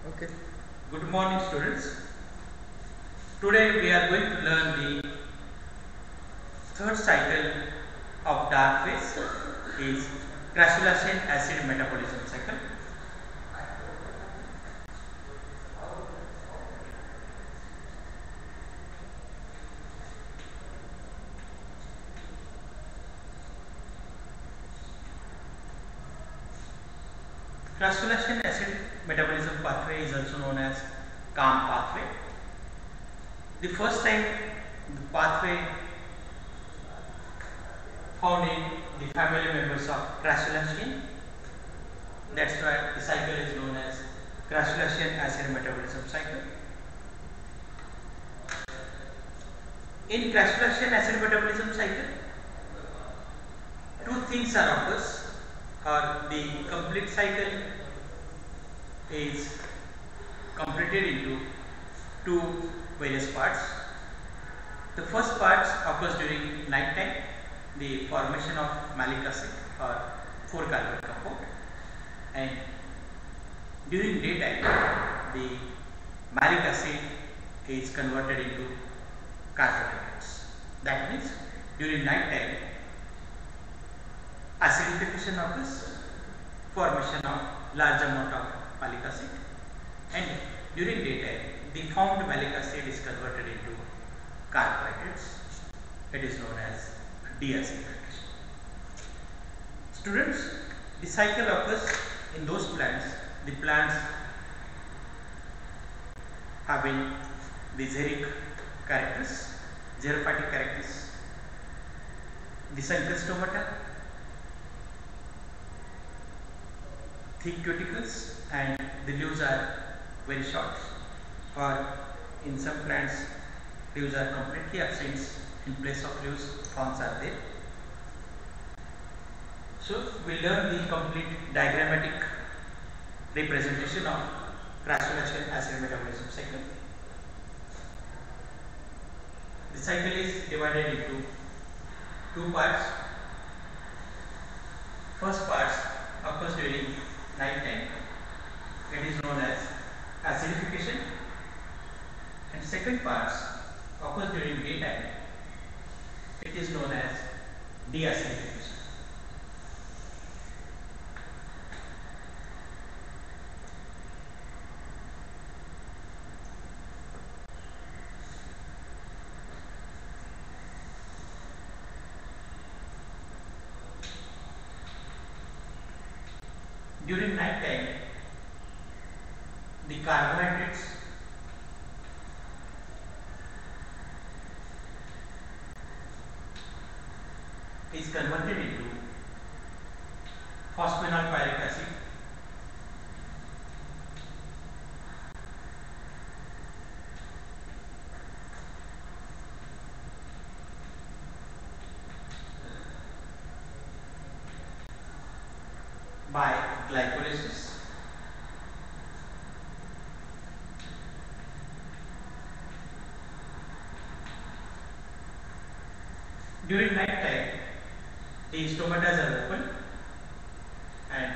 Okay. Good morning, students. Today we are going to learn the third cycle of dark phase is crassulacean acid metabolism cycle. Crassulacean acid metabolism pathway is also known as CAM pathway. The first time the pathway found in the family members of crassulacean. That's why the cycle is known as crassulacean acid metabolism cycle. In crassulacean acid metabolism cycle, two things are occurs. The complete cycle is completed into two various parts. The first part occurs during night time, the formation of malic acid or 4-carbon compound, and during daytime the malic acid is converted into carbohydrates. That means during night time acidification occurs, formation of large amount of malic acid, and during daytime the formed malic acid is converted into carbohydrates. It is known as deacidification. Students, the cycle occurs in those plants, the plants having the xeric characters, xerophytic characters, the sunken stomata, thick cuticles, and the leaves are very short, or in some plants leaves are completely absent. In place of leaves, fronds are there. So we learn the complete diagrammatic representation of crassulacean acid metabolism cycle. The cycle is divided into two parts. First part occurs during night time. It is known as acidification, and second part occurs during daytime. It is known as deacidification. During night time, the carbohydrates is converted into phosphenol pyric acid, by glycolysis. During night time, the stomata are open, and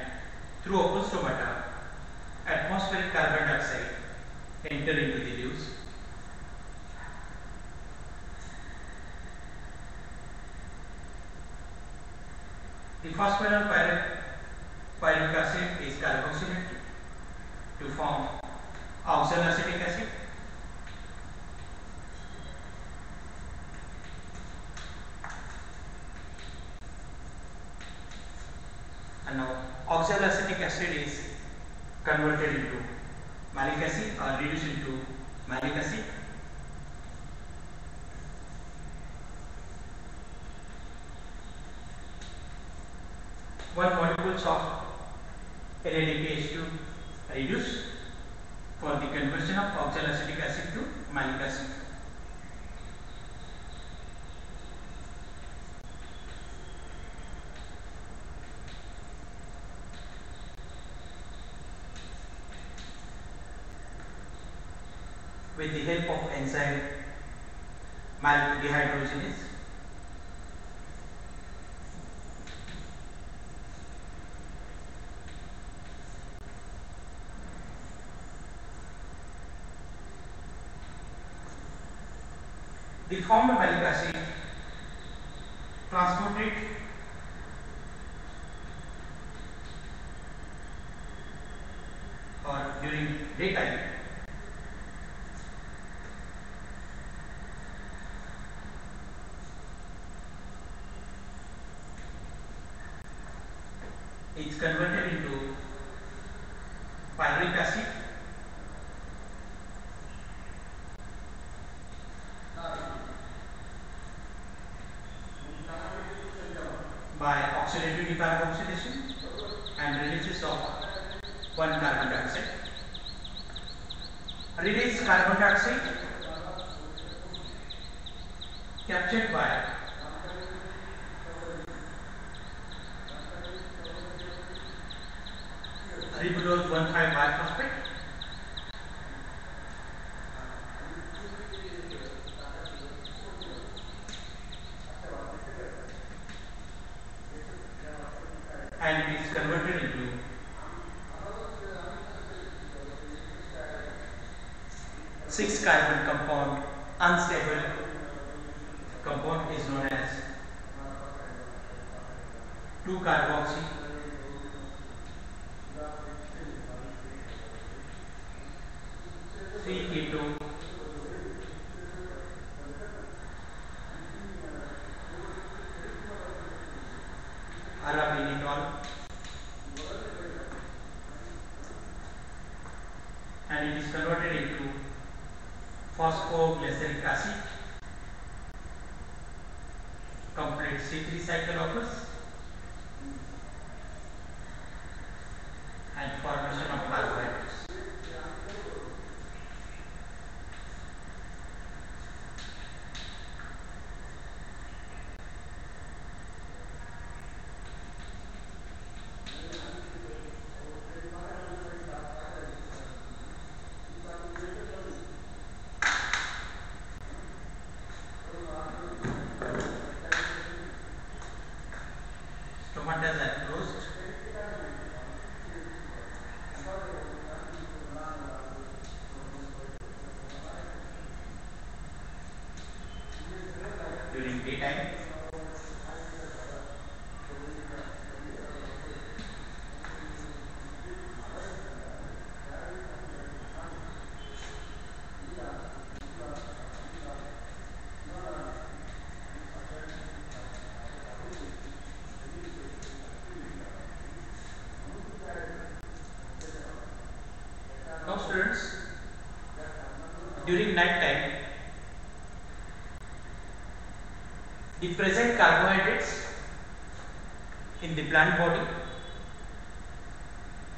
through open stomata, atmospheric carbon dioxide enter into the leaves. The phosphenol pyric acid is carboxylated to form oxaloacetic acid. And now oxaloacetic acid is converted into malic acid or reduced into malic acid. One molecules of NADPH2 reduced for the conversion of oxaloacetic acid to malic acid. With the help of enzyme malic dehydrogenase. The formed malic acid transported or during daytime is converted into pyruvic acid by oxidative decarboxylation and releases of one carbon dioxide. Released carbon dioxide captured by ribulose 1,5 biphosphate and it is converted into 6 carbon compound. Unstable compound is known as 2-carboxy 3-keto arabinitol, and it is converted into phosphoglyceric acid. Complete C3 cycle occurs and formation of carbohydrates. Stomatas are closed. During daytime, now students, during night time, the present carbohydrates in the plant body,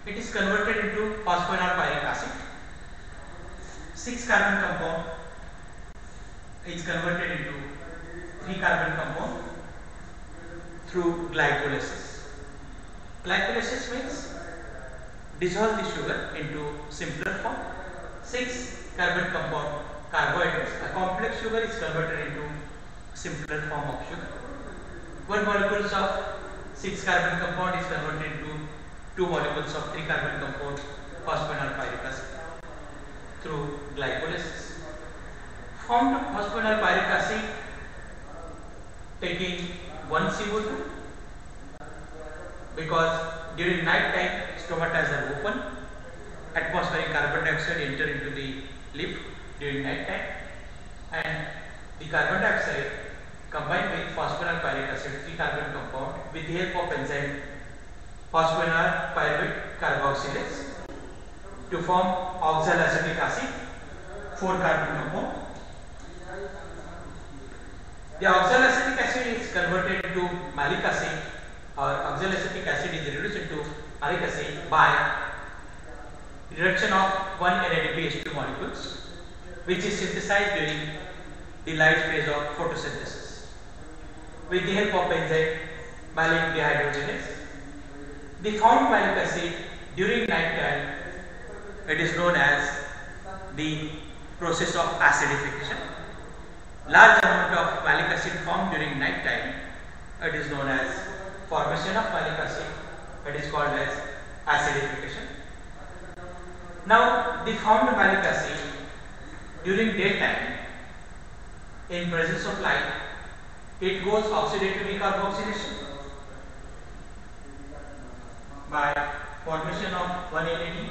it is converted into phosphoenol pyric acid. 6 carbon compound is converted into 3 carbon compound through glycolysis. Glycolysis means dissolve the sugar into simpler form. 6 carbon compound carbohydrates, a complex sugar, is converted into simpler form of sugar. 1 molecules of 6 carbon compound is converted into 2 molecules of 3 carbon compound phosphoenol pyric acid through glycolysis. Formed phosphoenol pyric acid taking 1 CO2, because during night time stomata are open, atmospheric carbon dioxide enter into the lip during night time, and the carbon dioxide combined with phosphoenol pyric acid 3 carbon compound with the help of enzyme phosphoenol pyruvate carboxylase to form oxaloacetic acid 4 carbon compound. The oxaloacetic acid is converted into malic acid, or oxaloacetic acid is reduced into malic acid by reduction of 1 NADPH2 molecules, which is synthesized during the light phase of photosynthesis with the help of enzyme malic dehydrogenase. The formed malic acid during night time, it is known as the process of acidification. Large amount of malic acid formed during night time, it is known as formation of malic acid, it is called as acidification. Now the formed malic acid during daytime, in presence of light, it goes oxidative decarboxylation by formation of one NAD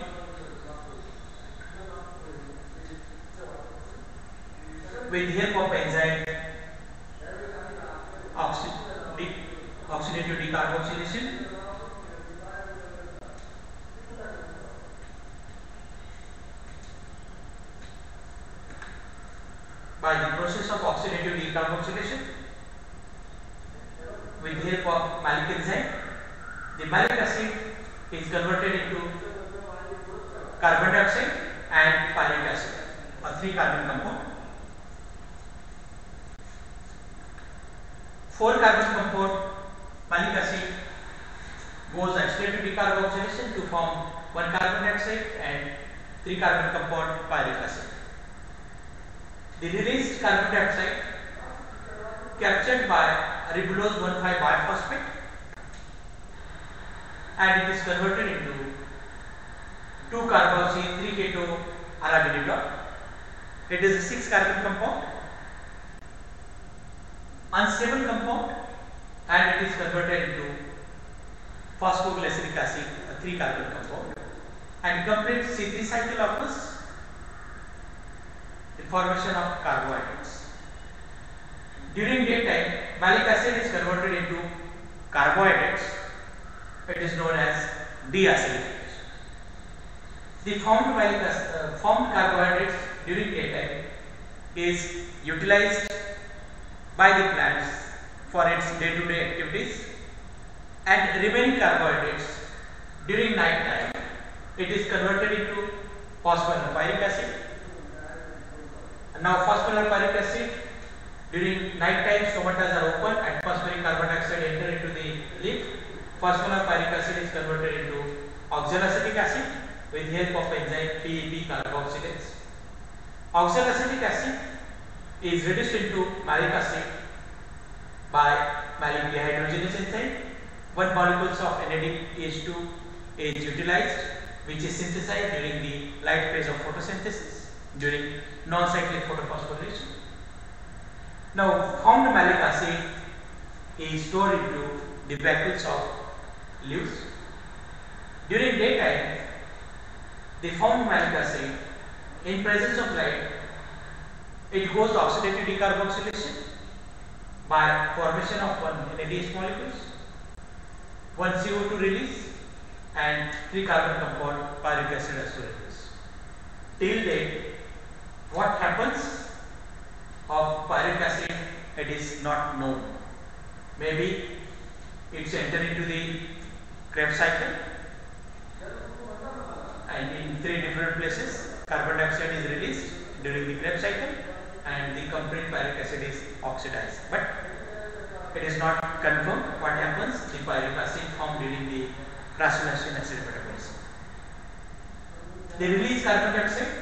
with help of enzyme oxi de oxidative decarboxylation by the process of oxidative decarboxylation with help of malic enzyme. The malic acid is converted into carbon dioxide and pyric acid, a 3-carbon compound. 4-carbon compound malic acid goes oxidative decarboxylation to form 1 carbon dioxide and 3-carbon compound pyric acid. The released carbon dioxide captured by ribulose 1,5 biphosphate and it is converted into 2-carboxy 3-keto arabinidol. It is a 6-carbon compound, unstable compound, and it is converted into phosphoglyceric acid, a 3-carbon compound, and complete C3 cycle occurs, the formation of carbohydrates. During daytime, malic acid is converted into carbohydrates. It is known as deacidification. The formed carbohydrates during daytime is utilized by the plants for its day-to-day activities, and remaining carbohydrates during night time it is converted into phosphoenolpyric acid. Now phosphoenolpyric acid, during night time stomatas are open and phosphoric carbon dioxide enter into the leaf. Phosphoenolpyric acid is converted into oxaloacetic acid with help of enzyme PEP carboxylase. Oxaloacetic acid is reduced into malic acid by malic dehydrogenase enzyme. 1 molecules of NADH2 is utilized, which is synthesized during the light phase of photosynthesis during non-cyclic photophosphorylation. Now formed malic acid is stored into the vacuoles of leaves. During daytime, the formed malic acid in presence of light, it goes oxidative decarboxylation by formation of 1 NADH molecules, 1 CO2 release, and 3-carbon compound pyric acid as release. Till date, what happens of pyric acid, it is not known. Maybe it's entered into the Krebs cycle, and in 3 different places carbon dioxide is released during the Krebs cycle and the complete pyric acid is oxidized. But it is not confirmed what happens the pyric acid formed during the crassulacean acid metabolism. The released carbon dioxide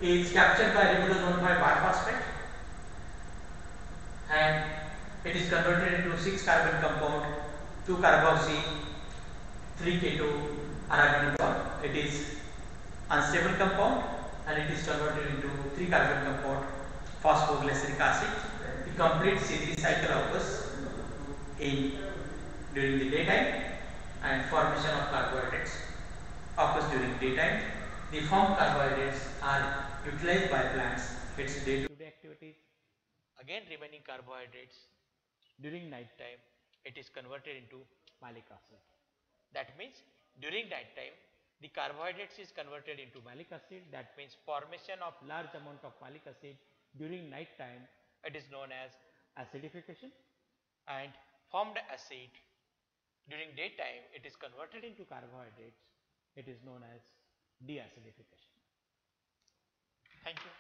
is captured by ribulose 1,5 biphosphate and it is converted into 6-carbon compound 2-carboxy 3-keto arabinidol. It is unstable compound and it is converted into 3-carbon compound phosphoglyceric acid. The complete C3 cycle occurs during the daytime and formation of carbohydrates occurs during daytime. The formed carbohydrates are utilized by plants its day-to-day activities. Again remaining carbohydrates during night time it is converted into malic acid. That means during night time the carbohydrates is converted into malic acid. That means formation of large amount of malic acid during night time, it is known as acidification, and formed acid during daytime it is converted into carbohydrates, it is known as deacidification. Thank you.